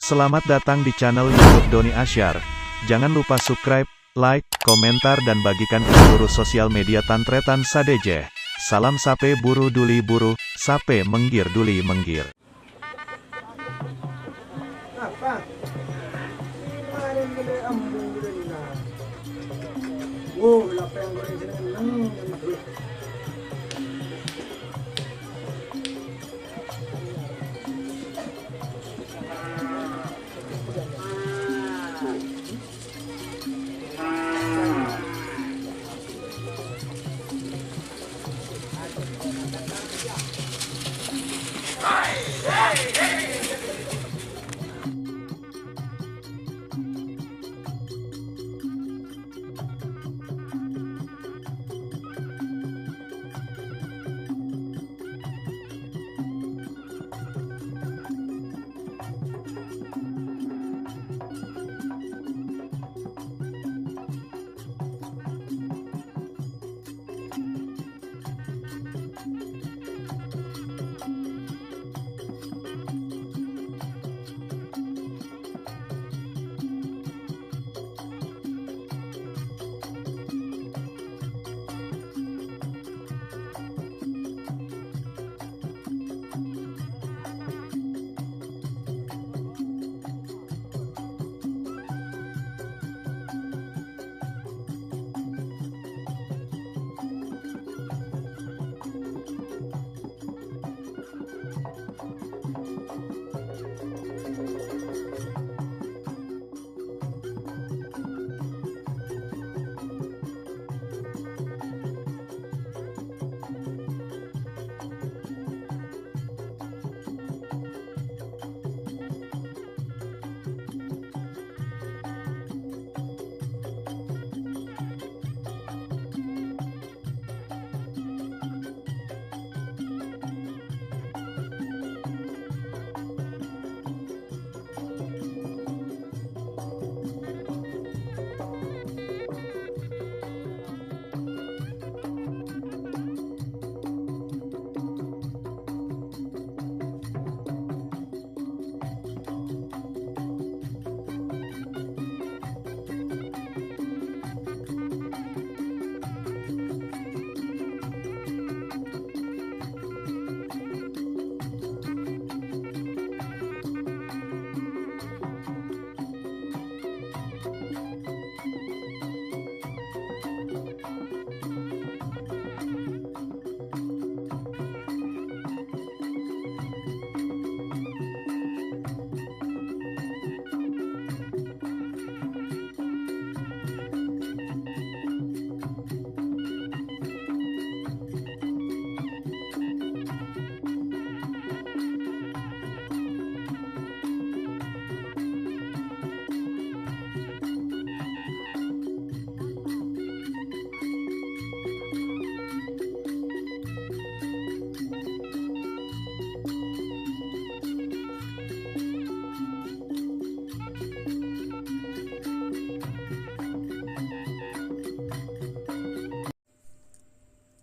Selamat datang di channel YouTube Doni Asyar. Jangan lupa subscribe, like, komentar dan bagikan ke seluruh sosial media Tantretan Sadejeh. Salam sape buru duli buru, sape menggir duli menggir.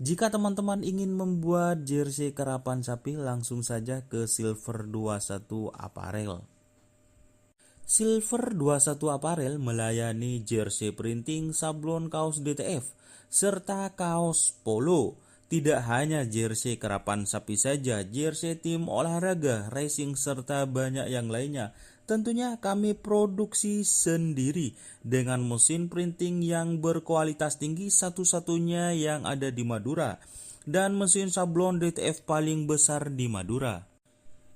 Jika teman-teman ingin membuat jersey karapan sapi, langsung saja ke Silver 21 Apparel. Silver 21 Apparel melayani jersey printing, sablon kaos DTF, serta kaos polo. Tidak hanya jersey karapan sapi saja, jersey tim olahraga, racing, serta banyak yang lainnya. Tentunya kami produksi sendiri dengan mesin printing yang berkualitas tinggi, satu-satunya yang ada di Madura, dan mesin sablon DTF paling besar di Madura.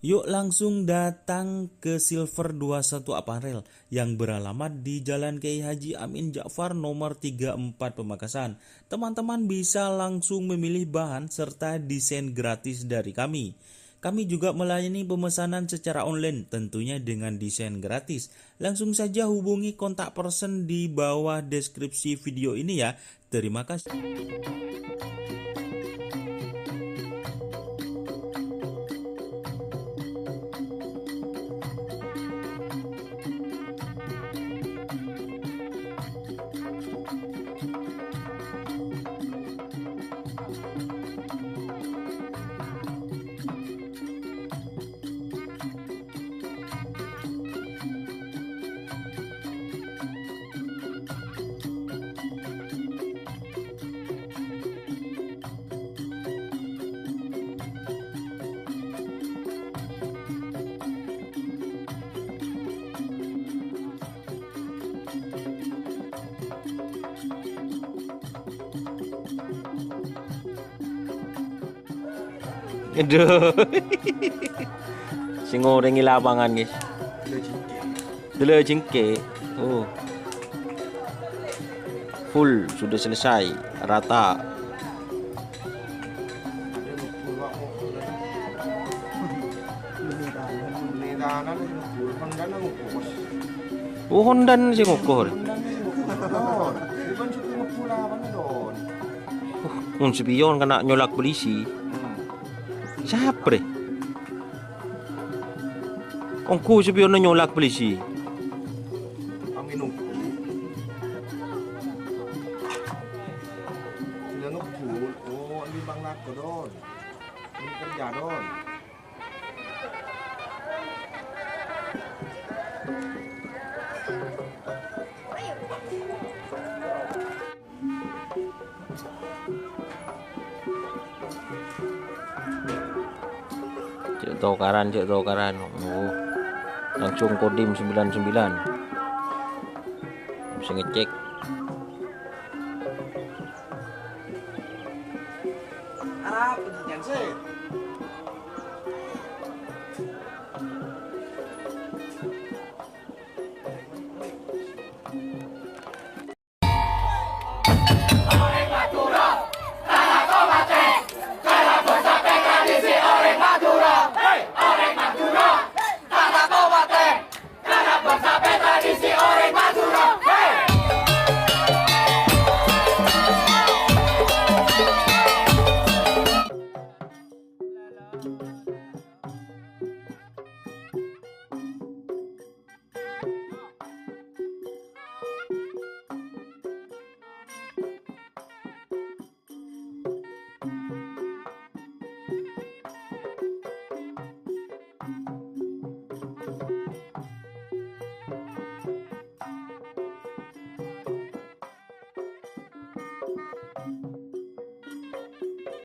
Yuk langsung datang ke Silver 21 Apparel yang beralamat di Jalan Kiai Haji Amin Ja'far nomor 34 Pamekasan. Teman-teman bisa langsung memilih bahan serta desain gratis dari kami. Kami juga melayani pemesanan secara online, tentunya dengan desain gratis. Langsung saja hubungi kontak person di bawah deskripsi video ini ya. Terima kasih. Aduh. Sing ngorengi lapangan, guys. Dele jengke. Oh. Full sudah selesai, rata. Oh, Hondan sing ukur. Sepion kena nyolak polisi. Siapa deh? Ongku sepion nyolak polisi. Cek tokaran. Oh. Langsung kodim 99. Bisa ngecek. Arab pendidikan sih.